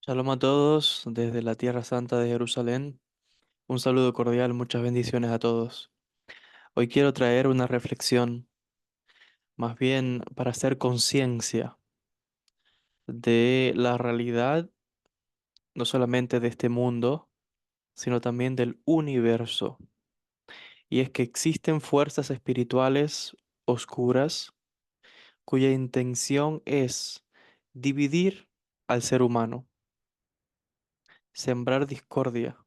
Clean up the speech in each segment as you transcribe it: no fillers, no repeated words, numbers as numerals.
Shalom a todos desde la Tierra Santa de Jerusalén. Un saludo cordial, muchas bendiciones a todos. Hoy quiero traer una reflexión, más bien para hacer conciencia de la realidad, no solamente de este mundo, sino también del universo. Y es que existen fuerzas espirituales oscuras cuya intención es dividir al ser humano, sembrar discordia,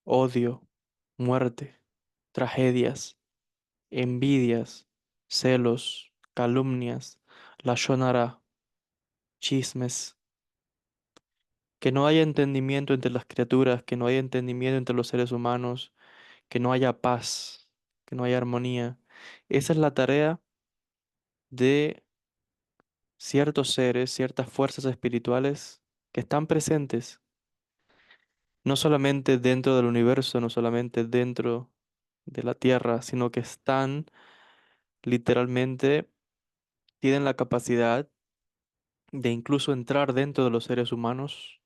odio, muerte, tragedias, envidias, celos, calumnias, lashon hara, chismes, que no haya entendimiento entre las criaturas, que no haya entendimiento entre los seres humanos, que no haya paz, que no haya armonía. Esa es la tarea de ciertos seres, ciertas fuerzas espirituales que están presentes, no solamente dentro del universo, no solamente dentro de la Tierra, sino que están literalmente, tienen la capacidad de incluso entrar dentro de los seres humanos,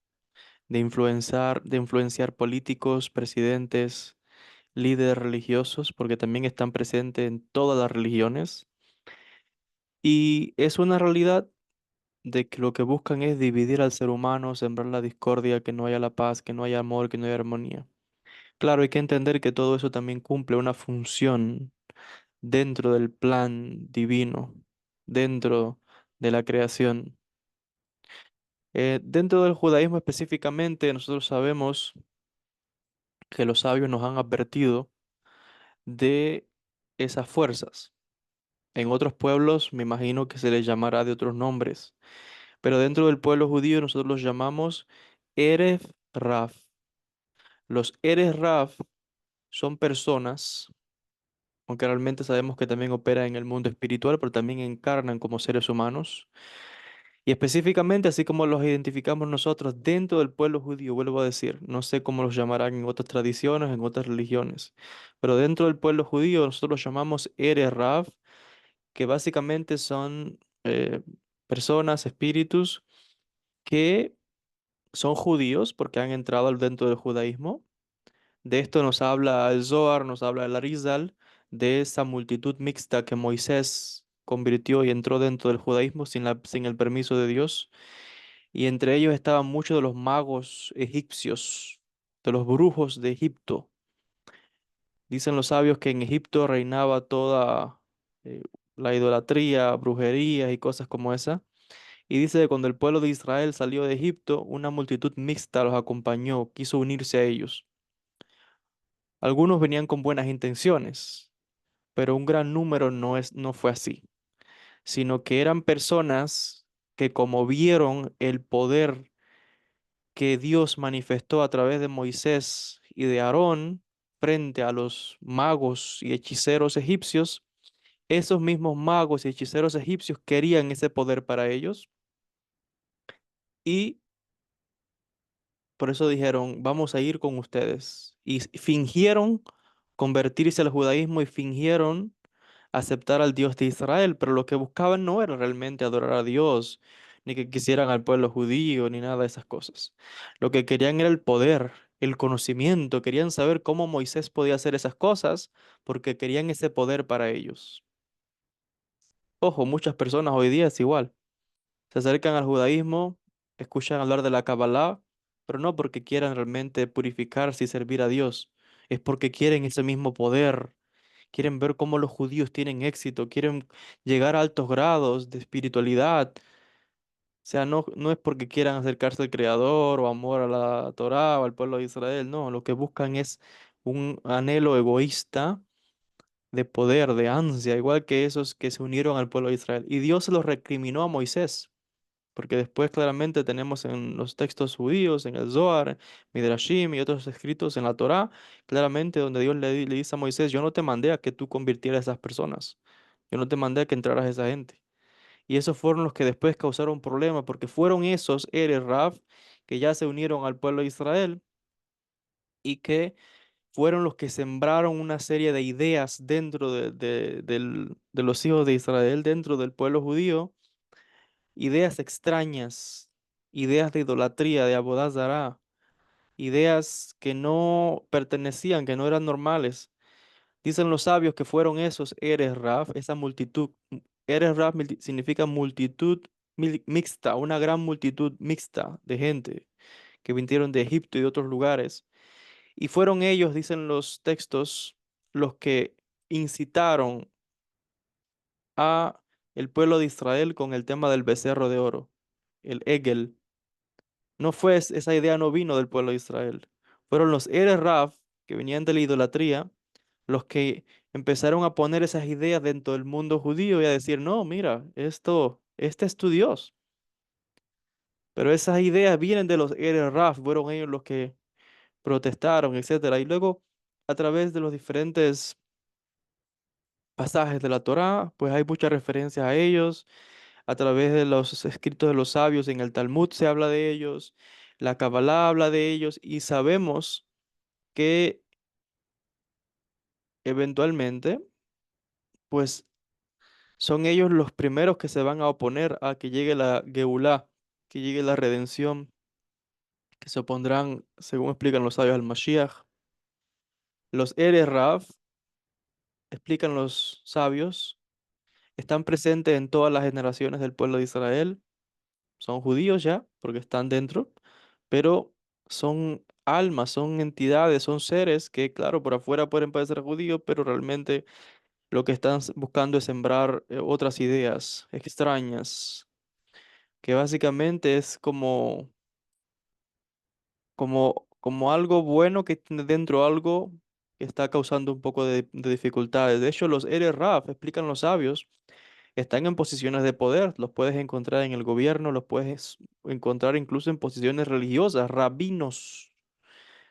de influenciar políticos, presidentes, líderes religiosos, porque también están presentes en todas las religiones. Y es una realidad de que lo que buscan es dividir al ser humano, sembrar la discordia, que no haya la paz, que no haya amor, que no haya armonía. Claro, hay que entender que todo eso también cumple una función dentro del plan divino, dentro de la creación. Dentro del judaísmo específicamente, nosotros sabemos que los sabios nos han advertido de esas fuerzas. En otros pueblos me imagino que se les llamará de otros nombres, pero dentro del pueblo judío nosotros los llamamos Eref Raf. Los Eref Raf son personas, aunque realmente sabemos que también operan en el mundo espiritual, pero también encarnan como seres humanos. Y específicamente, así como los identificamos nosotros dentro del pueblo judío, vuelvo a decir, no sé cómo los llamarán en otras tradiciones, en otras religiones, pero dentro del pueblo judío nosotros los llamamos Ere Rav, que básicamente son personas, espíritus que son judíos porque han entrado dentro del judaísmo. De esto nos habla el Zohar, nos habla el Arizal, de esa multitud mixta que Moisés convirtió y entró dentro del judaísmo sin el permiso de Dios. Y entre ellos estaban muchos de los magos egipcios, de los brujos de Egipto. Dicen los sabios que en Egipto reinaba toda eh, la idolatría, brujerías y cosas como esa. Y dice que cuando el pueblo de Israel salió de Egipto, una multitud mixta los acompañó, quiso unirse a ellos. Algunos venían con buenas intenciones, pero un gran número no fue así, sino que eran personas que como vieron el poder que Dios manifestó a través de Moisés y de Aarón frente a los magos y hechiceros egipcios, esos mismos magos y hechiceros egipcios querían ese poder para ellos y por eso dijeron, vamos a ir con ustedes. Y fingieron convertirse al judaísmo y fingieron aceptar al Dios de Israel, pero lo que buscaban no era realmente adorar a Dios, ni que quisieran al pueblo judío, ni nada de esas cosas. Lo que querían era el poder, el conocimiento, querían saber cómo Moisés podía hacer esas cosas, porque querían ese poder para ellos. Ojo, muchas personas hoy día es igual. Se acercan al judaísmo, escuchan hablar de la Kabbalah, pero no porque quieran realmente purificarse y servir a Dios, es porque quieren ese mismo poder, quieren ver cómo los judíos tienen éxito, quieren llegar a altos grados de espiritualidad. O sea, no es porque quieran acercarse al Creador o amor a la Torá o al pueblo de Israel, no, lo que buscan es un anhelo egoísta de poder, de ansia, igual que esos que se unieron al pueblo de Israel. Y Dios se los recriminó a Moisés. Porque después claramente tenemos en los textos judíos, en el Zohar, Midrashim y otros escritos en la Torá, claramente donde Dios le dice a Moisés, yo no te mandé a que tú convirtieras a esas personas, yo no te mandé a que entraras a esa gente. Y esos fueron los que después causaron problemas, porque fueron esos, Eres Raf, que ya se unieron al pueblo de Israel y que fueron los que sembraron una serie de ideas dentro de los hijos de Israel, dentro del pueblo judío, ideas extrañas ideas de idolatría, de Abodazará, ideas que no pertenecían, que no eran normales. Dicen los sabios que fueron esos Eres Raf, esa multitud. Eres Raf significa multitud mixta, una gran multitud mixta de gente que vinieron de Egipto y de otros lugares. Y fueron ellos, dicen los textos, los que incitaron a el pueblo de Israel con el tema del becerro de oro, el Egel. No fue, esa idea no vino del pueblo de Israel. Fueron los Eres Raf, que venían de la idolatría, los que empezaron a poner esas ideas dentro del mundo judío y a decir, no, mira, este es tu Dios. Pero esas ideas vienen de los Eres Raf, fueron ellos los que protestaron, etcétera. Y luego, a través de los diferentes pasajes de la Torá, pues hay muchas referencias a ellos. A través de los escritos de los sabios en el Talmud se habla de ellos, la Kabbalah habla de ellos y sabemos que eventualmente, pues son ellos los primeros que se van a oponer a que llegue la Geulá, que llegue la redención, que se opondrán, según explican los sabios, al Mashiach. Los Eres Rav, explican los sabios, están presentes en todas las generaciones del pueblo de Israel. Son judíos ya, porque están dentro, pero son almas, son entidades, son seres que, claro, por afuera pueden parecer judíos, pero realmente lo que están buscando es sembrar otras ideas extrañas, que básicamente es como algo bueno que tiene dentro algo que está causando un poco de dificultades. De hecho, los Eres Raf, explican los sabios, están en posiciones de poder. Los puedes encontrar en el gobierno, los puedes encontrar incluso en posiciones religiosas, rabinos.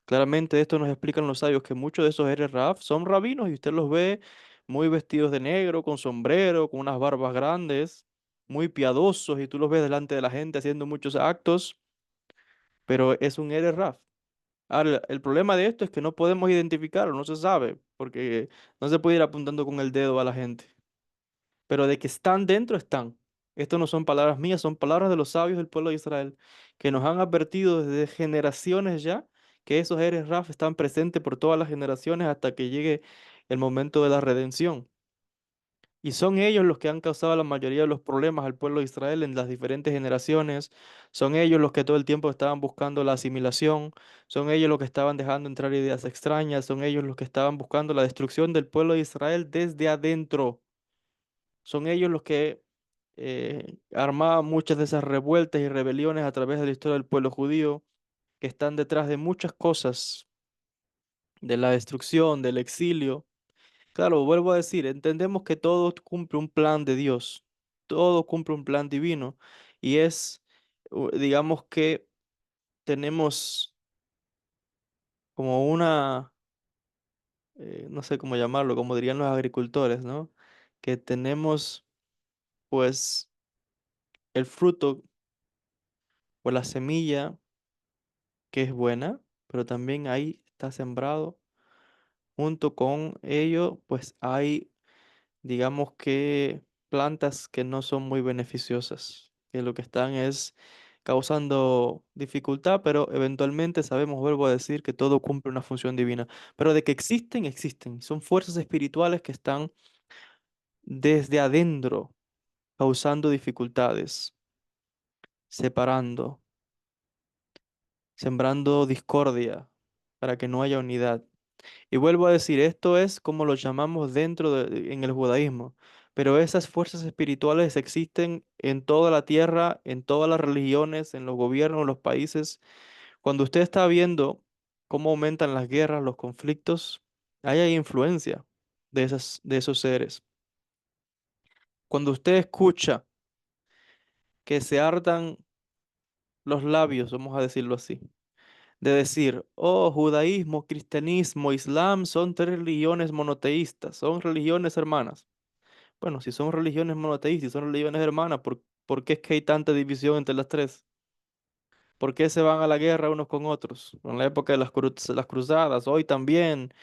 Claramente esto nos explican los sabios que muchos de esos Eres Raf son rabinos y usted los ve muy vestidos de negro, con sombrero, con unas barbas grandes, muy piadosos y tú los ves delante de la gente haciendo muchos actos, pero es un Eres Raf. Ahora, el problema de esto es que no podemos identificarlo, no se sabe, porque no se puede ir apuntando con el dedo a la gente. Pero de que están dentro, están. Esto no son palabras mías, son palabras de los sabios del pueblo de Israel, que nos han advertido desde generaciones ya que esos Eres Raf están presentes por todas las generaciones hasta que llegue el momento de la redención. Y son ellos los que han causado la mayoría de los problemas al pueblo de Israel en las diferentes generaciones. Son ellos los que todo el tiempo estaban buscando la asimilación. Son ellos los que estaban dejando entrar ideas extrañas. Son ellos los que estaban buscando la destrucción del pueblo de Israel desde adentro. Son ellos los que armaban muchas de esas revueltas y rebeliones a través de la historia del pueblo judío, que están detrás de muchas cosas, de la destrucción, del exilio. Claro, vuelvo a decir, entendemos que todo cumple un plan de Dios, todo cumple un plan divino y es, digamos que tenemos como una, no sé cómo llamarlo, como dirían los agricultores, ¿no? Que tenemos pues el fruto o la semilla que es buena, pero también ahí está sembrado. Junto con ello, pues hay, digamos que plantas que no son muy beneficiosas, que lo que están es causando dificultad, pero eventualmente sabemos, vuelvo a decir, que todo cumple una función divina. Pero de que existen, existen. Son fuerzas espirituales que están desde adentro causando dificultades, separando, sembrando discordia para que no haya unidad. Y vuelvo a decir, esto es como lo llamamos en el judaísmo, pero esas fuerzas espirituales existen en toda la tierra, en todas las religiones, en los gobiernos, en los países. Cuando usted está viendo cómo aumentan las guerras, los conflictos, ahí hay influencia de esos seres. Cuando usted escucha que se hartan los labios, vamos a decirlo así, de decir, oh, judaísmo, cristianismo, islam son tres religiones monoteístas, son religiones hermanas. Bueno, si son religiones monoteístas, si son religiones hermanas, ¿por qué es que hay tanta división entre las tres? ¿Por qué se van a la guerra unos con otros? En la época de las cruzadas, hoy también.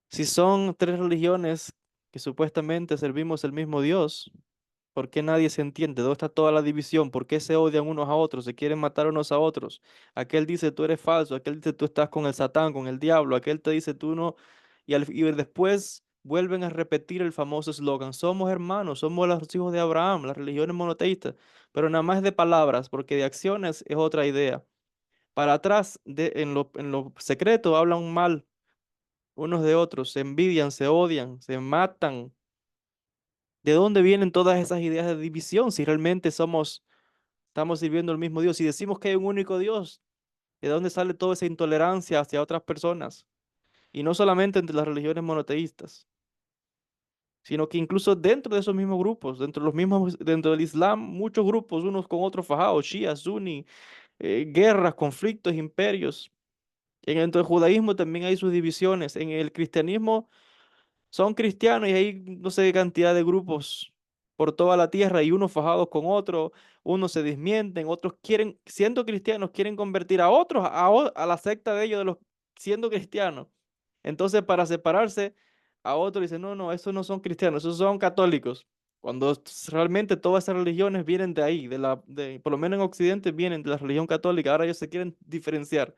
Si son tres religiones que supuestamente servimos el mismo Dios, ¿Por qué nadie se entiende? ¿Dónde está toda la división? ¿Por qué se odian unos a otros? ¿Se quieren matar unos a otros? Aquel dice tú eres falso, aquel dice tú estás con el Satán, con el diablo, aquel te dice tú no. Y después vuelven a repetir el famoso eslogan, somos hermanos, somos los hijos de Abraham, las religiones monoteístas, pero nada más de palabras, porque de acciones es otra idea. Para atrás, en lo secreto, hablan mal unos de otros, se envidian, se odian, se matan. ¿De dónde vienen todas esas ideas de división si realmente estamos sirviendo al mismo Dios? Si decimos que hay un único Dios, ¿de dónde sale toda esa intolerancia hacia otras personas? Y no solamente entre las religiones monoteístas, sino que incluso dentro de esos mismos grupos, dentro del Islam, muchos grupos, unos con otros fajados, Shia, Sunni, guerras, conflictos, imperios. Dentro del judaísmo también hay sus divisiones. En el cristianismo son cristianos y hay no sé qué cantidad de grupos por toda la tierra y unos fajados con otros, unos se desmienten, otros quieren, siendo cristianos, quieren convertir a otros a la secta de ellos de los siendo cristianos. Entonces, para separarse, a otros dicen, no, no, esos no son cristianos, esos son católicos. Cuando realmente todas esas religiones vienen de ahí, por lo menos en Occidente vienen de la religión católica, ahora ellos se quieren diferenciar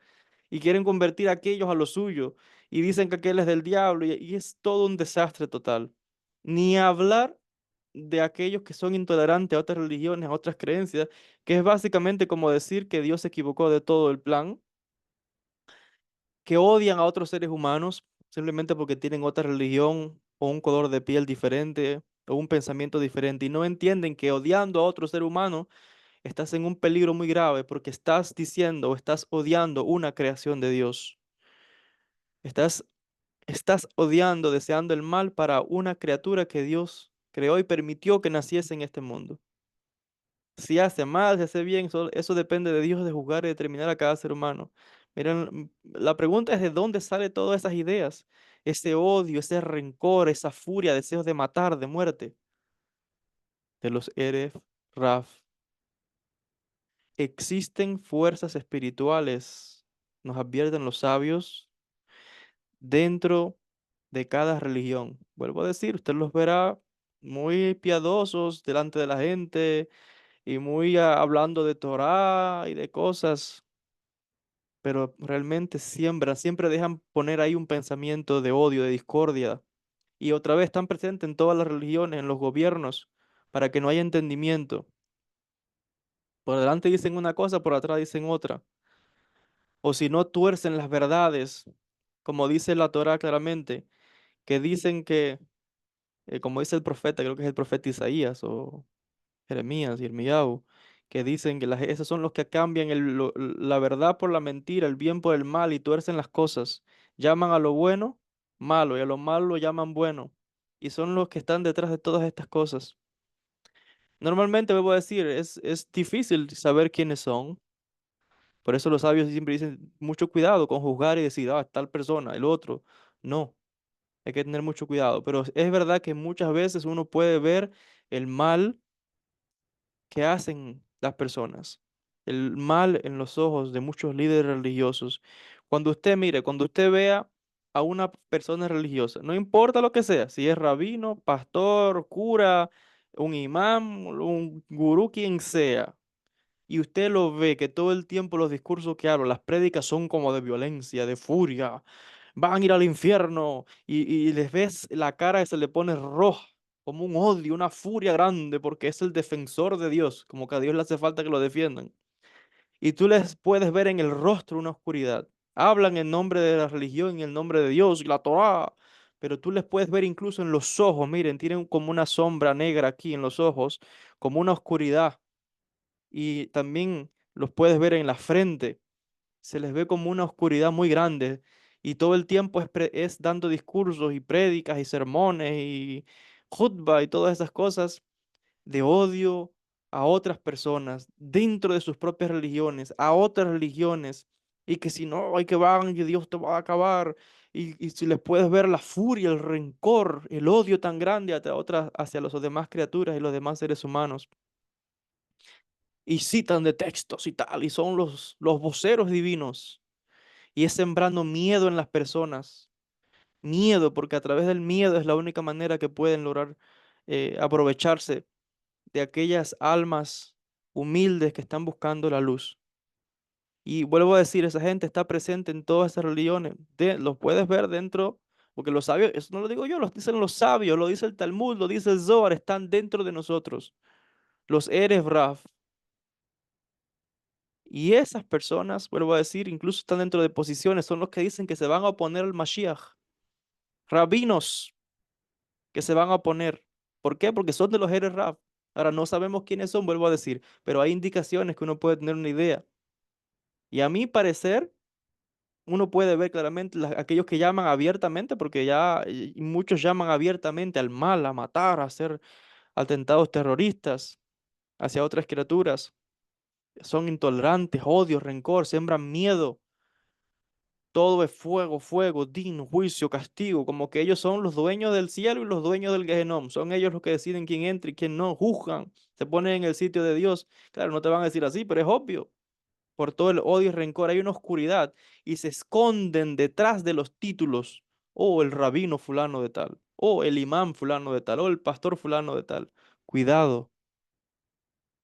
y quieren convertir a aquellos a lo suyo y dicen que aquel es del diablo y es todo un desastre total. Ni hablar de aquellos que son intolerantes a otras religiones, a otras creencias, que es básicamente como decir que Dios se equivocó de todo el plan, que odian a otros seres humanos simplemente porque tienen otra religión o un color de piel diferente o un pensamiento diferente y no entienden que odiando a otro ser humano estás en un peligro muy grave porque estás diciendo o estás odiando una creación de Dios. Estás Estás odiando, deseando el mal para una criatura que Dios creó y permitió que naciese en este mundo. Si hace mal, si hace bien, eso depende de Dios de juzgar y determinar a cada ser humano. Miren, la pregunta es de dónde salen todas esas ideas, ese odio, ese rencor, esa furia, deseos de matar, de muerte, de los Eref, Raf. Existen fuerzas espirituales, nos advierten los sabios, dentro de cada religión. Vuelvo a decir, usted los verá muy piadosos delante de la gente y muy hablando de Torá y de cosas, pero realmente siempre dejan poner ahí un pensamiento de odio, de discordia. Y otra vez están presentes en todas las religiones, en los gobiernos, para que no haya entendimiento. Por delante dicen una cosa, por atrás dicen otra. O si no tuercen las verdades, como dice la Torá claramente, que dicen que como dice el profeta, creo que es el profeta Isaías o Jeremías y Irmiyahu, que dicen que esos son los que cambian la verdad por la mentira, el bien por el mal y tuercen las cosas. Llaman a lo bueno malo y a lo malo lo llaman bueno. Y son los que están detrás de todas estas cosas. Normalmente, voy a decir, es difícil saber quiénes son. Por eso los sabios siempre dicen mucho cuidado con juzgar y decir, ah, tal persona, el otro. No. Hay que tener mucho cuidado, pero es verdad que muchas veces uno puede ver el mal que hacen las personas, el mal en los ojos de muchos líderes religiosos. Cuando usted mire, cuando usted vea a una persona religiosa, no importa lo que sea, si es rabino, pastor, cura, un imán, un gurú, quien sea, y usted lo ve que todo el tiempo los discursos que hablan, las prédicas son como de violencia, de furia, van a ir al infierno y les ves la cara que se le pone roja, como un odio, una furia grande, porque es el defensor de Dios, como que a Dios le hace falta que lo defiendan. Y tú les puedes ver en el rostro una oscuridad. Hablan en nombre de la religión, en el nombre de Dios y la Torá, pero tú les puedes ver incluso en los ojos, miren, tienen como una sombra negra aquí en los ojos, como una oscuridad y también los puedes ver en la frente. Se les ve como una oscuridad muy grande y todo el tiempo es dando discursos y prédicas y sermones y jutba y todas esas cosas de odio a otras personas dentro de sus propias religiones, a otras religiones y que si no, hay que van y Dios te va a acabar. Y si les puedes ver la furia, el rencor, el odio tan grande hacia las demás criaturas y los demás seres humanos y citan de textos y tal, y son los voceros divinos, y es sembrando miedo en las personas, miedo, porque a través del miedo es la única manera que pueden lograr aprovecharse de aquellas almas humildes que están buscando la luz. Y vuelvo a decir, esa gente está presente en todas estas religiones. Los puedes ver dentro, porque los sabios, eso no lo digo yo, lo dicen los sabios, lo dice el Talmud, lo dice el Zohar, están dentro de nosotros. Los Erev Raf. Y esas personas, vuelvo a decir, incluso están dentro de posiciones, son los que dicen que se van a oponer al Mashiach. Rabinos que se van a oponer. ¿Por qué? Porque son de los Erev Raf. Ahora no sabemos quiénes son, vuelvo a decir, pero hay indicaciones que uno puede tener una idea. Y a mi parecer, uno puede ver claramente aquellos que llaman abiertamente, porque ya y muchos llaman abiertamente al mal, a matar, a hacer atentados terroristas hacia otras criaturas. Son intolerantes, odio, rencor, siembran miedo. Todo es fuego, fuego, din, juicio, castigo, como que ellos son los dueños del cielo y los dueños del Gehenom. Son ellos los que deciden quién entra y quién no, juzgan, se ponen en el sitio de Dios. Claro, no te van a decir así, pero es obvio. Por todo el odio y rencor hay una oscuridad y se esconden detrás de los títulos. O el rabino fulano de tal, o el imán fulano de tal, o el pastor fulano de tal. Cuidado.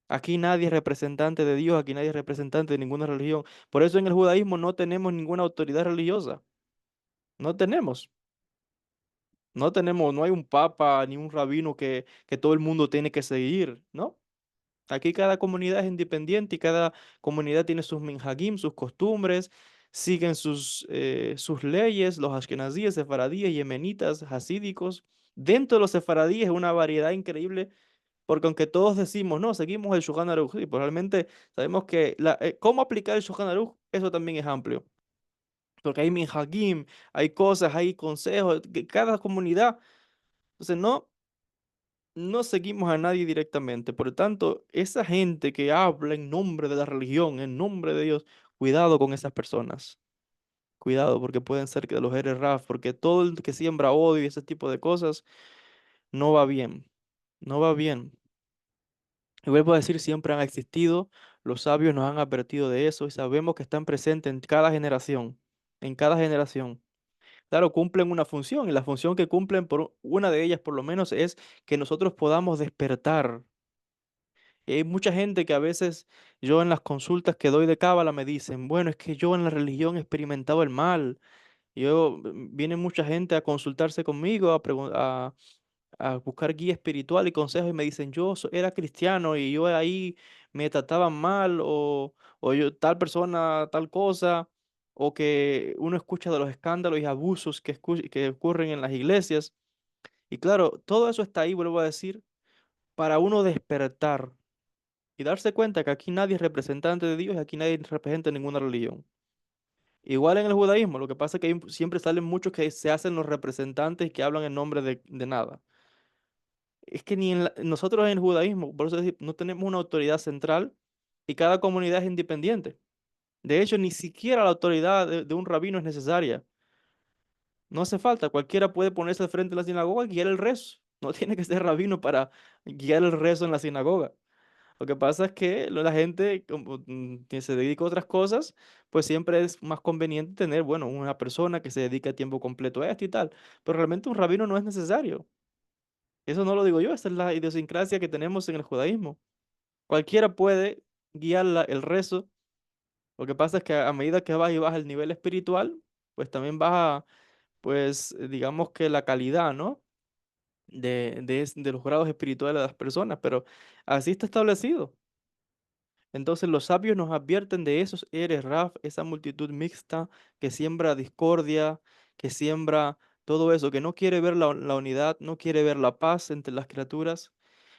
Aquí nadie es representante de Dios, aquí nadie es representante de ninguna religión. Por eso en el judaísmo no tenemos ninguna autoridad religiosa. No tenemos. No tenemos, no hay un papa ni un rabino que todo el mundo tiene que seguir, ¿no? Aquí cada comunidad es independiente y cada comunidad tiene sus minhagim, sus costumbres, siguen sus leyes, los ashkenazíes, sefaradíes, yemenitas, hasídicos. Dentro de los sefaradíes es una variedad increíble, porque aunque todos decimos, no, seguimos el Shulchan Aruch, sí, pues realmente sabemos que cómo aplicar el Shulchan Aruch, eso también es amplio, porque hay minhagim, hay cosas, hay consejos, que cada comunidad, entonces no seguimos a nadie directamente. Por lo tanto, esa gente que habla en nombre de la religión, en nombre de Dios, cuidado con esas personas. Cuidado, porque pueden ser que de los eres Raf, porque todo el que siembra odio y ese tipo de cosas no va bien. No va bien. Y vuelvo a decir, siempre han existido, los sabios nos han advertido de eso y sabemos que están presentes en cada generación. En cada generación. Claro, cumplen una función y la función que cumplen, una de ellas por lo menos, es que nosotros podamos despertar. Y hay mucha gente que a veces yo en las consultas que doy de cábala me dicen, bueno, es que yo en la religión he experimentado el mal. Viene mucha gente a consultarse conmigo, a buscar guía espiritual y consejos y me dicen, era cristiano y yo ahí me trataban mal o yo tal persona, tal cosa, o que uno escucha de los escándalos y abusos que ocurren en las iglesias. Y claro, todo eso está ahí, vuelvo a decir, para uno despertar y darse cuenta que aquí nadie es representante de Dios y aquí nadie representa ninguna religión. Igual en el judaísmo, lo que pasa es que siempre salen muchos que se hacen los representantes y que hablan en nombre de nada. Es que ni nosotros en el judaísmo, por eso no tenemos una autoridad central y cada comunidad es independiente. De hecho, ni siquiera la autoridad de un rabino es necesaria. No hace falta, cualquiera puede ponerse al frente de la sinagoga y guiar el rezo. No tiene que ser rabino para guiar el rezo en la sinagoga. Lo que pasa es que la gente como, que se dedica a otras cosas, pues siempre es más conveniente tener, bueno, una persona que se dedique a tiempo completo a esto y tal. Pero realmente un rabino no es necesario. Eso no lo digo yo, esa es la idiosincrasia que tenemos en el judaísmo. Cualquiera puede guiar el rezo. Lo que pasa es que a medida que vas y bajas el nivel espiritual, pues también baja, pues digamos que la calidad, ¿no? De los grados espirituales de las personas, pero así está establecido. Entonces los sabios nos advierten de esos eres Raf, esa multitud mixta que siembra discordia, que siembra todo eso, que no quiere ver la unidad, no quiere ver la paz entre las criaturas.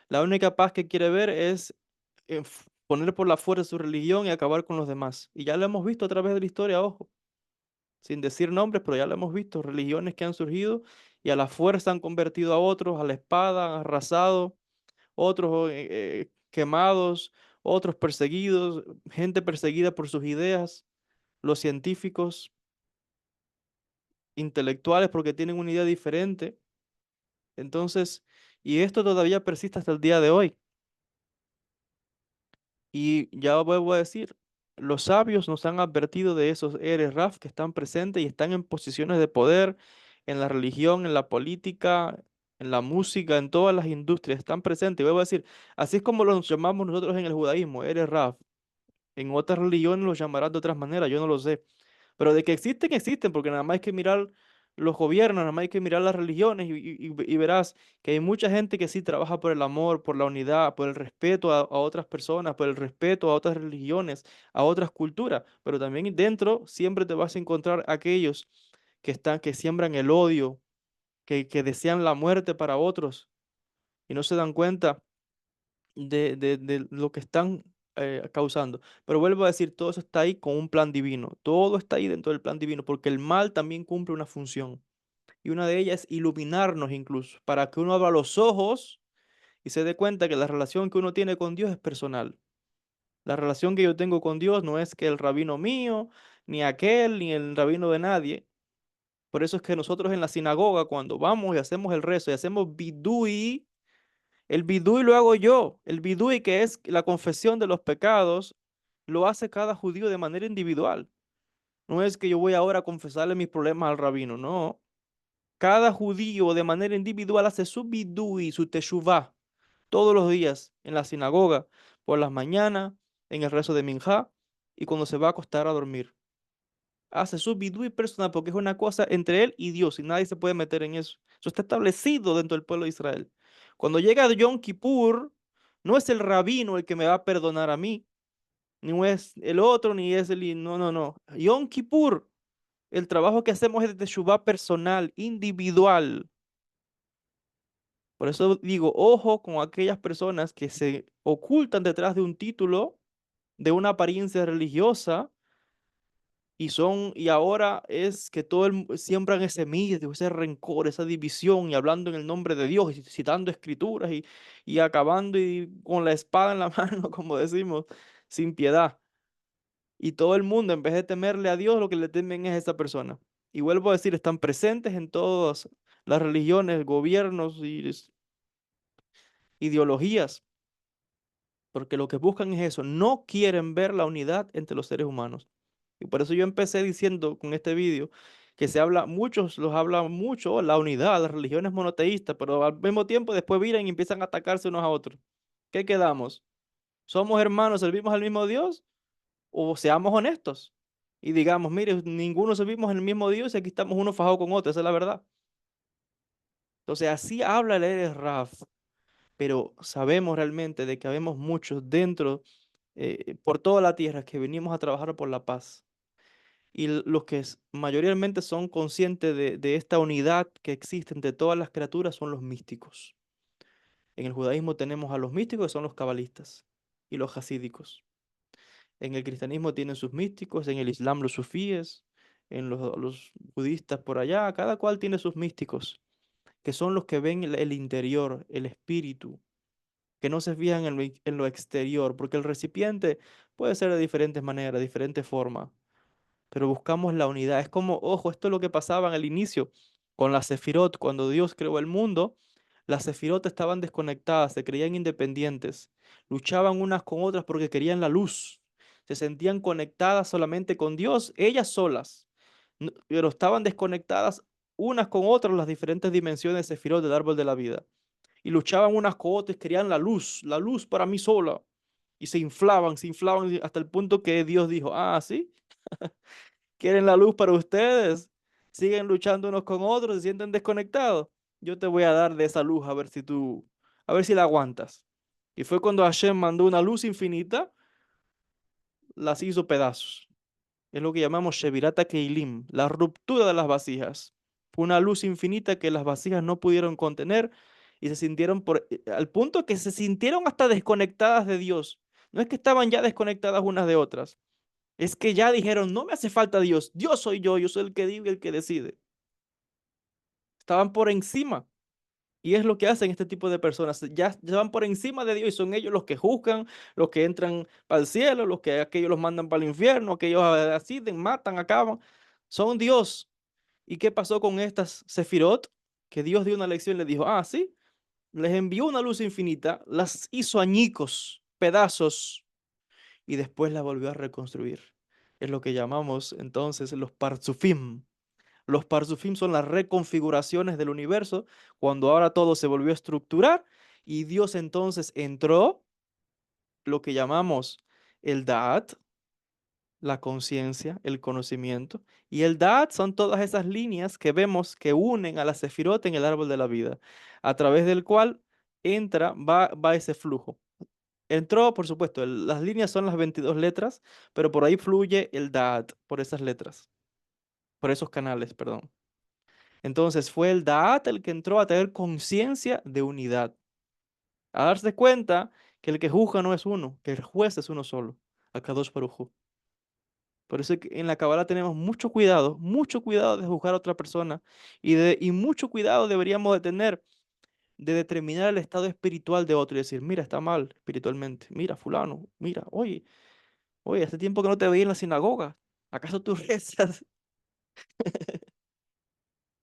La única paz que quiere ver es poner por la fuerza su religión y acabar con los demás. Y ya lo hemos visto a través de la historia, ojo, sin decir nombres, pero ya lo hemos visto, religiones que han surgido y a la fuerza han convertido a otros, a la espada, han arrasado otros quemados, otros perseguidos, gente perseguida por sus ideas, los científicos, intelectuales porque tienen una idea diferente. Entonces, y esto todavía persiste hasta el día de hoy. Y ya vuelvo a decir, los sabios nos han advertido de esos Eres Raf que están presentes y están en posiciones de poder en la religión, en la política. en la música, en todas las industrias, están presentes. Y vuelvo a decir, así es como los llamamos nosotros en el judaísmo, eres Raf. En otras religiones los llamarán de otras maneras, yo no lo sé. Pero de que existen, existen, porque nada más hay que mirar los gobiernos, nada más hay que mirar las religiones y verás que hay mucha gente que sí trabaja por el amor, por la unidad, por el respeto a otras personas, por el respeto a otras religiones, a otras culturas. Pero también dentro siempre te vas a encontrar aquellos que siembran el odio, que desean la muerte para otros y no se dan cuenta de lo que están causando. Pero vuelvo a decir, todo eso está ahí con un plan divino. Todo está ahí dentro del plan divino, porque el mal también cumple una función. Y una de ellas es iluminarnos incluso, para que uno abra los ojos y se dé cuenta que la relación que uno tiene con Dios es personal. La relación que yo tengo con Dios no es que el rabino mío, ni aquel, ni el rabino de nadie. Por eso es que nosotros en la sinagoga, cuando vamos y hacemos el rezo y hacemos bidui, el bidui lo hago yo. El bidui, que es la confesión de los pecados, lo hace cada judío de manera individual. No es que yo voy ahora a confesarle mis problemas al rabino, no. Cada judío de manera individual hace su bidui, su teshuvah, todos los días en la sinagoga, por las mañanas, en el rezo de Minjá y cuando se va a acostar a dormir. Hace su bidui personal porque es una cosa entre él y Dios y nadie se puede meter en eso. Eso está establecido dentro del pueblo de Israel. Cuando llega Yom Kippur, no es el rabino el que me va a perdonar a mí, ni es el otro, ni es el... No, no, no. Yom Kippur, el trabajo que hacemos es de teshuvá personal, individual. Por eso digo, ojo con aquellas personas que se ocultan detrás de un título, de una apariencia religiosa y ahora es que siembran ese miedo, ese rencor, esa división y hablando en el nombre de Dios y citando escrituras y acabando y con la espada en la mano, como decimos, sin piedad. Y todo el mundo, en vez de temerle a Dios, lo que le temen es a esa persona. Y vuelvo a decir, están presentes en todas las religiones, gobiernos y ideologías, porque lo que buscan es eso, no quieren ver la unidad entre los seres humanos. Y por eso yo empecé diciendo con este vídeo que muchos los hablan mucho, la unidad, las religiones monoteístas, pero al mismo tiempo después vienen y empiezan a atacarse unos a otros. ¿Qué quedamos? ¿Somos hermanos, servimos al mismo Dios? ¿O seamos honestos? Y digamos, mire, ninguno servimos al mismo Dios y aquí estamos uno fajado con otro, esa es la verdad. Entonces así habla el Eres Raf, pero sabemos realmente de que habemos muchos dentro, por toda la tierra, que venimos a trabajar por la paz. Y los que mayoritariamente son conscientes de esta unidad que existe entre todas las criaturas son los místicos. En el judaísmo tenemos a los místicos que son los cabalistas y los hasídicos. En el cristianismo tienen sus místicos, en el islam los sufíes, en los budistas por allá, cada cual tiene sus místicos, que son los que ven el interior, el espíritu, que no se fijan en lo exterior, porque el recipiente puede ser de diferentes maneras, de diferentes formas, pero buscamos la unidad. Es como, ojo, esto es lo que pasaba en el inicio con la Sefirot, cuando Dios creó el mundo, las Sefirot estaban desconectadas, se creían independientes, luchaban unas con otras porque querían la luz, se sentían conectadas solamente con Dios, ellas solas, pero estaban desconectadas unas con otras las diferentes dimensiones de Sefirot del árbol de la vida. Y luchaban unas con otras, querían la luz para mí sola. Y se inflaban hasta el punto que Dios dijo, ah, sí, quieren la luz para ustedes, siguen luchando unos con otros, se sienten desconectados. Yo te voy a dar de esa luz a ver si la aguantas. Y fue cuando Hashem mandó una luz infinita, las hizo pedazos. Es lo que llamamos Shevirata Keilim, la ruptura de las vasijas. Fue una luz infinita que las vasijas no pudieron contener y se sintieron al punto que se sintieron hasta desconectadas de Dios. No es que estaban ya desconectadas unas de otras, es que ya dijeron, no me hace falta Dios, Dios soy yo soy el que digo y el que decide. Estaban por encima. Y es lo que hacen este tipo de personas. Ya van por encima de Dios y son ellos los que juzgan, los que entran para el cielo, los que aquellos los mandan para el infierno, aquellos asisten, matan, acaban. Son Dios. ¿Y qué pasó con estas Sefirot? Que Dios dio una lección y les dijo, ah, sí, les envió una luz infinita, las hizo añicos, pedazos, y después la volvió a reconstruir. Es lo que llamamos entonces los Partsufim, Los Parsufim son las reconfiguraciones del universo, cuando ahora todo se volvió a estructurar y Dios entonces entró, lo que llamamos el Da'at, la conciencia, el conocimiento, y el Da'at son todas esas líneas que vemos que unen a la Sefirot en el árbol de la vida, a través del cual va ese flujo. Entró, por supuesto, las líneas son las 22 letras, pero por ahí fluye el Da'at, por esas letras, por esos canales, perdón. Entonces fue el Da'at el que entró a tener conciencia de unidad, a darse cuenta que el que juzga no es uno, que el juez es uno solo, Akadosh Baruj Hu. Por eso es que en la Kabbalah tenemos mucho cuidado de juzgar a otra persona y mucho cuidado deberíamos de tener de determinar el estado espiritual de otro y decir, mira, está mal espiritualmente, mira, fulano, mira, oye, hace tiempo que no te veía en la sinagoga, ¿acaso tú rezas?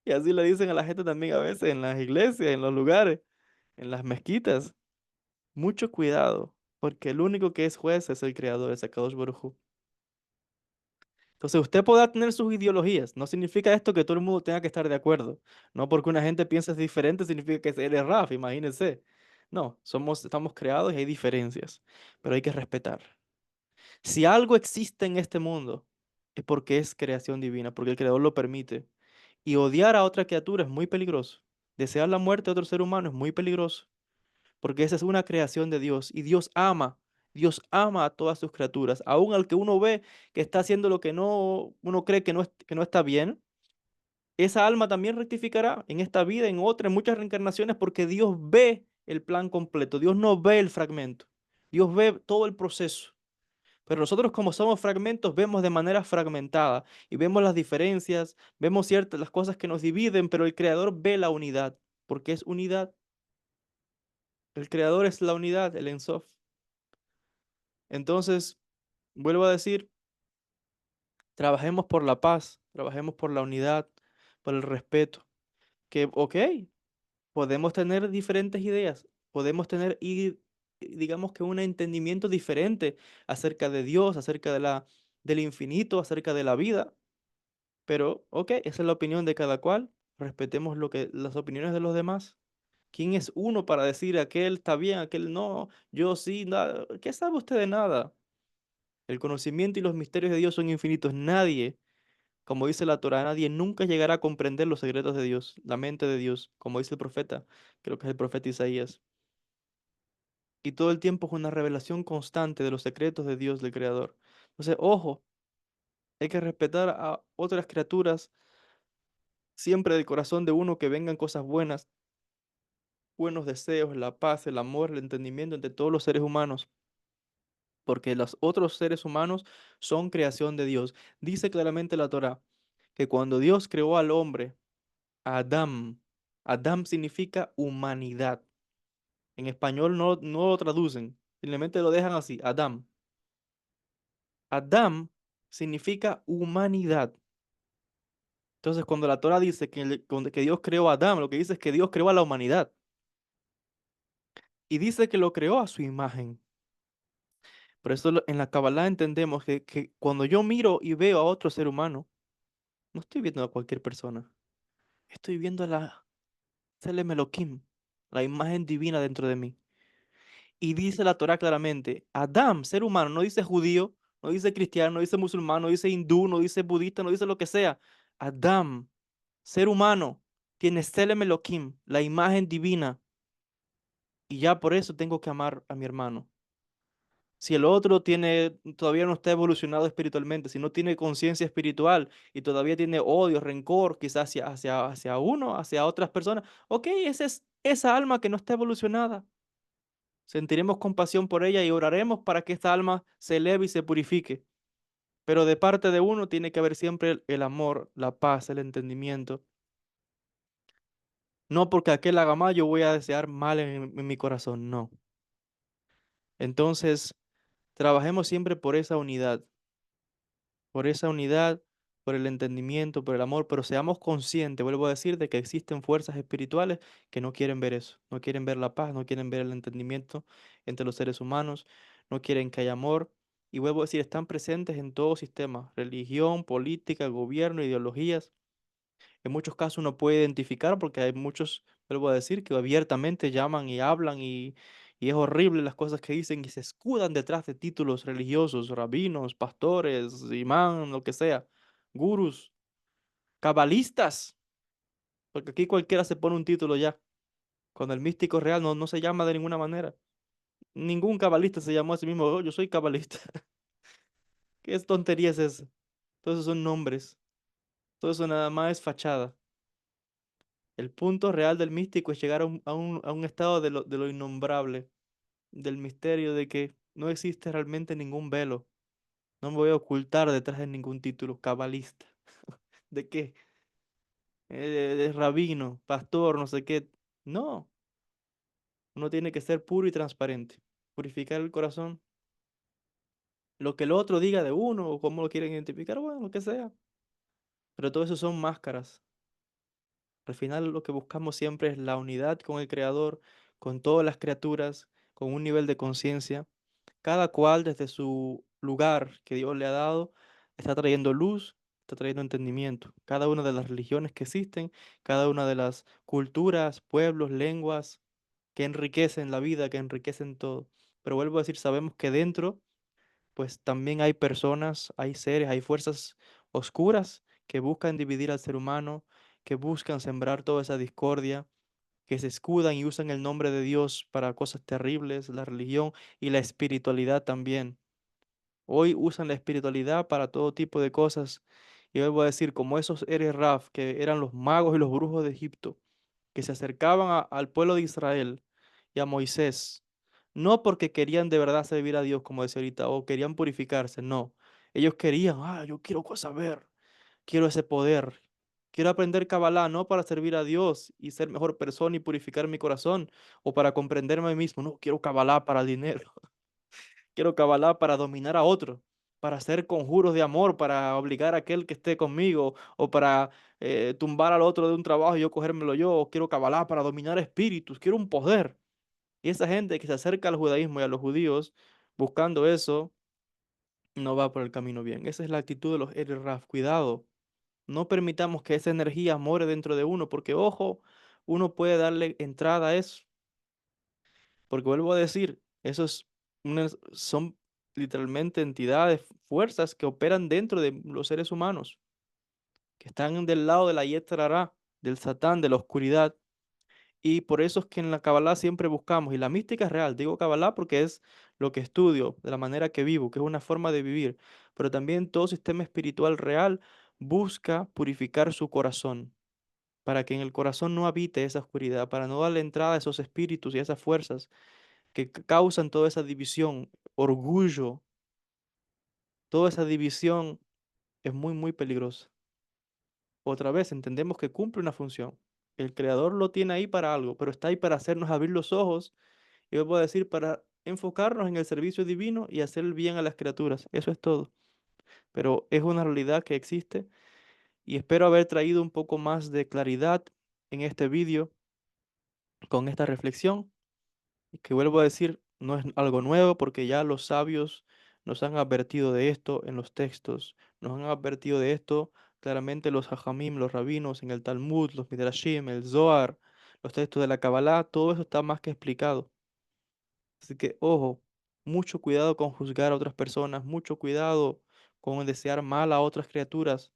Y así le dicen a la gente también a veces en las iglesias, en los lugares, en las mezquitas. Mucho cuidado, porque el único que es juez es el creador, es Akadosh Baruj Hu. Entonces, usted podrá tener sus ideologías. No significa esto que todo el mundo tenga que estar de acuerdo. No porque una gente piense diferente significa que él es Raf, imagínense. No, estamos creados y hay diferencias, pero hay que respetar. Si algo existe en este mundo, es porque es creación divina, porque el creador lo permite. Y odiar a otra criatura es muy peligroso. Desear la muerte de otro ser humano es muy peligroso, porque esa es una creación de Dios y Dios ama a todas sus criaturas, aun al que uno ve que está haciendo lo que no, uno cree que no está bien, esa alma también rectificará en esta vida, en otra, en muchas reencarnaciones, porque Dios ve el plan completo, Dios no ve el fragmento, Dios ve todo el proceso. Pero nosotros como somos fragmentos vemos de manera fragmentada y vemos las diferencias, vemos ciertas las cosas que nos dividen, pero el creador ve la unidad, porque es unidad. El creador es la unidad, el Ensof. Entonces, vuelvo a decir, trabajemos por la paz, trabajemos por la unidad, por el respeto. Que, ok, podemos tener diferentes ideas, podemos tener, digamos que un entendimiento diferente acerca de Dios, acerca del infinito, acerca de la vida, pero, ok, esa es la opinión de cada cual, respetemos las opiniones de los demás. ¿Quién es uno para decir aquel está bien, aquel no, yo sí, nada? ¿Qué sabe usted de nada? El conocimiento y los misterios de Dios son infinitos. Nadie, como dice la Torá, nadie nunca llegará a comprender los secretos de Dios, la mente de Dios, como dice el profeta, creo que es el profeta Isaías. Y todo el tiempo es una revelación constante de los secretos de Dios, del Creador. Entonces, ojo, hay que respetar a otras criaturas siempre del corazón de uno que vengan cosas buenas, buenos deseos, la paz, el amor, el entendimiento entre todos los seres humanos, porque los otros seres humanos son creación de Dios. Dice claramente la Torá que cuando Dios creó al hombre, Adam, Adam significa humanidad. En español no lo traducen, simplemente lo dejan así, Adam. Adam significa humanidad. Entonces, cuando la Torá dice que Dios creó a Adam, lo que dice es que Dios creó a la humanidad. Y dice que lo creó a su imagen. Por eso en la Kabbalah entendemos que cuando yo miro y veo a otro ser humano, no estoy viendo a cualquier persona. Estoy viendo a la Tselem Elohim, la imagen divina dentro de mí. Y dice la Torá claramente, Adam, ser humano, no dice judío, no dice cristiano, no dice musulmán, no dice hindú, no dice budista, no dice lo que sea. Adam, ser humano, tiene Tselem Elohim, la imagen divina. Y ya por eso tengo que amar a mi hermano. Si el otro todavía no está evolucionado espiritualmente, si no tiene conciencia espiritual y todavía tiene odio, rencor, quizás hacia uno, hacia otras personas, ok, esa alma que no está evolucionada. Sentiremos compasión por ella y oraremos para que esta alma se eleve y se purifique. Pero de parte de uno tiene que haber siempre el amor, la paz, el entendimiento. No porque aquel haga mal, yo voy a desear mal en mi corazón, no. Entonces, trabajemos siempre por esa unidad, por el entendimiento, por el amor, pero seamos conscientes, vuelvo a decir, de que existen fuerzas espirituales que no quieren ver eso, no quieren ver la paz, no quieren ver el entendimiento entre los seres humanos, no quieren que haya amor. Y vuelvo a decir, están presentes en todo sistema, religión, política, gobierno, ideologías. En muchos casos uno puede identificar porque hay muchos, vuelvo a decir, que abiertamente llaman y hablan y es horrible las cosas que dicen y se escudan detrás de títulos religiosos, rabinos, pastores, imán, lo que sea, gurús, cabalistas, porque aquí cualquiera se pone un título ya. Con el místico real no se llama de ninguna manera. Ningún cabalista se llamó a sí mismo, "Oh, yo soy cabalista". ¿Qué es tontería es esa? Todos esos son nombres. Todo eso nada más es fachada. El punto real del místico es llegar a un estado de lo innombrable, del misterio de que no existe realmente ningún velo. No me voy a ocultar detrás de ningún título cabalista. ¿De qué? De rabino, pastor, no sé qué. No, uno tiene que ser puro y transparente. Purificar el corazón. Lo que el otro diga de uno o cómo lo quieren identificar, bueno, lo que sea. Pero todo eso son máscaras. Al final lo que buscamos siempre es la unidad con el Creador, con todas las criaturas, con un nivel de conciencia. Cada cual desde su lugar que Dios le ha dado está trayendo luz, está trayendo entendimiento. Cada una de las religiones que existen, cada una de las culturas, pueblos, lenguas que enriquecen la vida, que enriquecen todo. Pero vuelvo a decir, sabemos que dentro pues también hay personas, hay seres, hay fuerzas oscuras que buscan dividir al ser humano, que buscan sembrar toda esa discordia, que se escudan y usan el nombre de Dios para cosas terribles, la religión y la espiritualidad también. Hoy usan la espiritualidad para todo tipo de cosas. Y hoy voy a decir, como esos Eres Raf, que eran los magos y los brujos de Egipto, que se acercaban al pueblo de Israel y a Moisés, no porque querían de verdad servir a Dios, como decía ahorita, o querían purificarse, no. Ellos querían, yo quiero saber, quiero ese poder, quiero aprender Kabbalah, no para servir a Dios y ser mejor persona y purificar mi corazón, o para comprenderme a mí mismo, no, quiero Kabbalah para el dinero, quiero Kabbalah para dominar a otro, para hacer conjuros de amor, para obligar a aquel que esté conmigo, o para tumbar al otro de un trabajo y yo cogérmelo yo, o quiero Kabbalah para dominar espíritus, quiero un poder. Y esa gente que se acerca al judaísmo y a los judíos buscando eso, no va por el camino bien. Esa es la actitud de los Eri Raf. Cuidado, no permitamos que esa energía more dentro de uno, porque ojo, uno puede darle entrada a eso. Porque vuelvo a decir, son literalmente entidades, fuerzas que operan dentro de los seres humanos, que están del lado de la Yetzirah, Hará, del Satán, de la oscuridad. Y por eso es que en la Kabbalah siempre buscamos, y la mística es real, digo Kabbalah porque es lo que estudio, de la manera que vivo, que es una forma de vivir, pero también todo sistema espiritual real busca purificar su corazón, para que en el corazón no habite esa oscuridad, para no darle entrada a esos espíritus y a esas fuerzas que causan toda esa división, orgullo, toda esa división es muy, muy peligrosa. Otra vez, entendemos que cumple una función. El creador lo tiene ahí para algo, pero está ahí para hacernos abrir los ojos y vuelvo a decir, para enfocarnos en el servicio divino y hacer el bien a las criaturas. Eso es todo. Pero es una realidad que existe y espero haber traído un poco más de claridad en este vídeo con esta reflexión. Y que vuelvo a decir, no es algo nuevo porque ya los sabios nos han advertido de esto en los textos. Nos han advertido de esto claramente los hajamim, los rabinos, en el Talmud, los Midrashim, el Zohar, los textos de la Kabbalah, todo eso está más que explicado. Así que, ojo, mucho cuidado con juzgar a otras personas, mucho cuidado con desear mal a otras criaturas,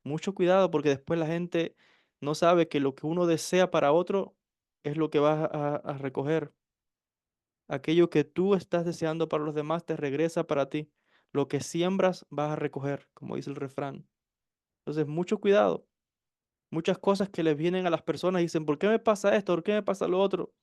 mucho cuidado porque después la gente no sabe que lo que uno desea para otro es lo que vas a recoger. Aquello que tú estás deseando para los demás te regresa para ti. Lo que siembras vas a recoger, como dice el refrán. Entonces, mucho cuidado. Muchas cosas que les vienen a las personas y dicen, ¿por qué me pasa esto? ¿Por qué me pasa lo otro?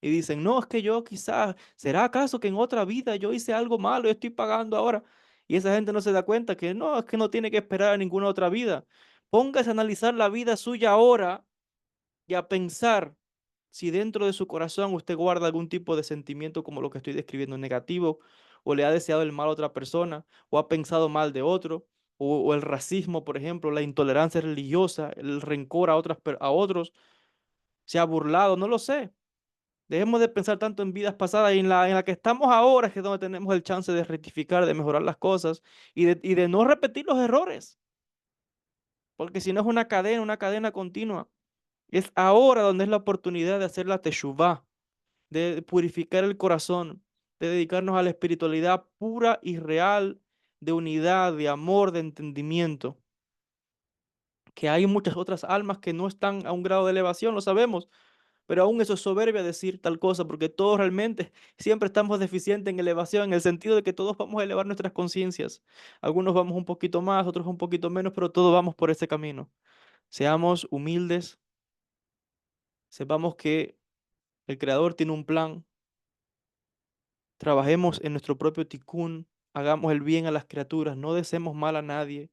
Y dicen, no, es que yo quizás, ¿será acaso que en otra vida yo hice algo malo y estoy pagando ahora? Y esa gente no se da cuenta que no, es que no tiene que esperar a ninguna otra vida. Póngase a analizar la vida suya ahora y a pensar si dentro de su corazón usted guarda algún tipo de sentimiento como lo que estoy describiendo negativo, o le ha deseado el mal a otra persona, o ha pensado mal de otro, o el racismo, por ejemplo, la intolerancia religiosa, el rencor a otros, se ha burlado, no lo sé. Dejemos de pensar tanto en vidas pasadas y en la que estamos ahora, que es donde tenemos el chance de rectificar, de mejorar las cosas y de no repetir los errores. porque si no es una cadena continua. Es ahora donde es la oportunidad de hacer la teshuvá, de purificar el corazón, de dedicarnos a la espiritualidad pura y real, de unidad, de amor, de entendimiento. Que hay muchas otras almas que no están a un grado de elevación, lo sabemos, pero aún eso es soberbia decir tal cosa, porque todos realmente siempre estamos deficientes en elevación, en el sentido de que todos vamos a elevar nuestras conciencias. Algunos vamos un poquito más, otros un poquito menos, pero todos vamos por ese camino. Seamos humildes, sepamos que el Creador tiene un plan, trabajemos en nuestro propio tikkun, hagamos el bien a las criaturas, no deseemos mal a nadie,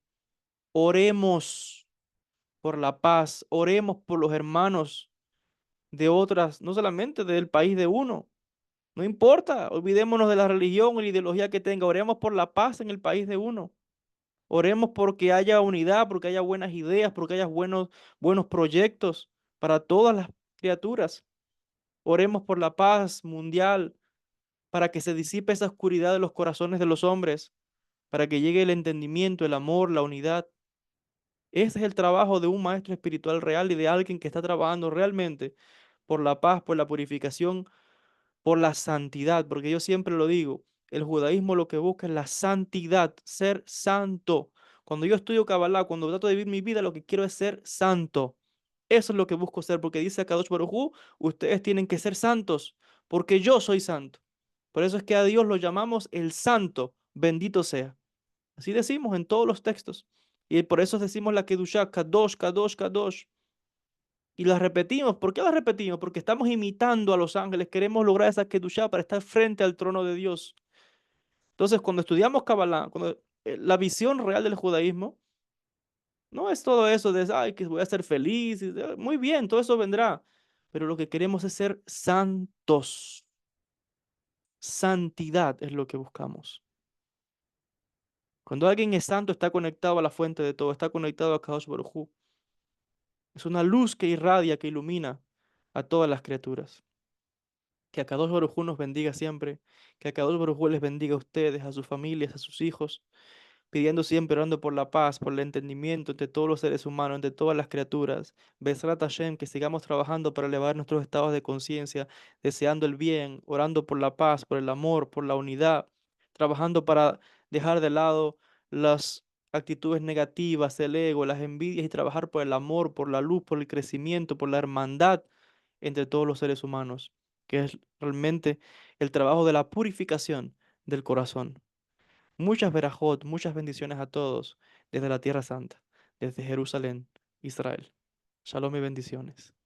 oremos por la paz, oremos por los hermanos de otras, no solamente del país de uno. No importa, olvidémonos de la religión o la ideología que tenga, oremos por la paz en el país de uno. Oremos porque haya unidad, porque haya buenas ideas, porque haya buenos proyectos para todas las criaturas. Oremos por la paz mundial, para que se disipe esa oscuridad de los corazones de los hombres, para que llegue el entendimiento, el amor, la unidad. Ese es el trabajo de un maestro espiritual real y de alguien que está trabajando realmente por la paz, por la purificación, por la santidad, porque yo siempre lo digo, el judaísmo lo que busca es la santidad, ser santo. Cuando yo estudio Kabbalah, cuando trato de vivir mi vida, lo que quiero es ser santo. Eso es lo que busco ser, porque dice Kadosh Baruj Hu, ustedes tienen que ser santos, porque yo soy santo. Por eso es que a Dios lo llamamos el santo, bendito sea. Así decimos en todos los textos. Y por eso decimos la Kedushá, Kadosh, Kadosh, Kadosh. Y las repetimos. ¿Por qué las repetimos? Porque estamos imitando a los ángeles. Queremos lograr esa Kedushá para estar frente al trono de Dios. Entonces, cuando estudiamos Kabbalah, la visión real del judaísmo, no es todo eso de, ay, que voy a ser feliz. Muy bien, todo eso vendrá. Pero lo que queremos es ser santos. Santidad es lo que buscamos. Cuando alguien es santo, está conectado a la fuente de todo, está conectado a Kadosh Baruj Hu. Es una luz que irradia, que ilumina a todas las criaturas. Que Akadosh Baruj Hu nos bendiga siempre. Que Akadosh Baruj Hu les bendiga a ustedes, a sus familias, a sus hijos. Pidiendo siempre, orando por la paz, por el entendimiento entre todos los seres humanos, entre todas las criaturas. Besrat Hashem, que sigamos trabajando para elevar nuestros estados de conciencia, deseando el bien, orando por la paz, por el amor, por la unidad, trabajando para dejar de lado las actitudes negativas, el ego, las envidias y trabajar por el amor, por la luz, por el crecimiento, por la hermandad entre todos los seres humanos, que es realmente el trabajo de la purificación del corazón. Muchas verajot, muchas bendiciones a todos desde la Tierra Santa, desde Jerusalén, Israel. Shalom y bendiciones.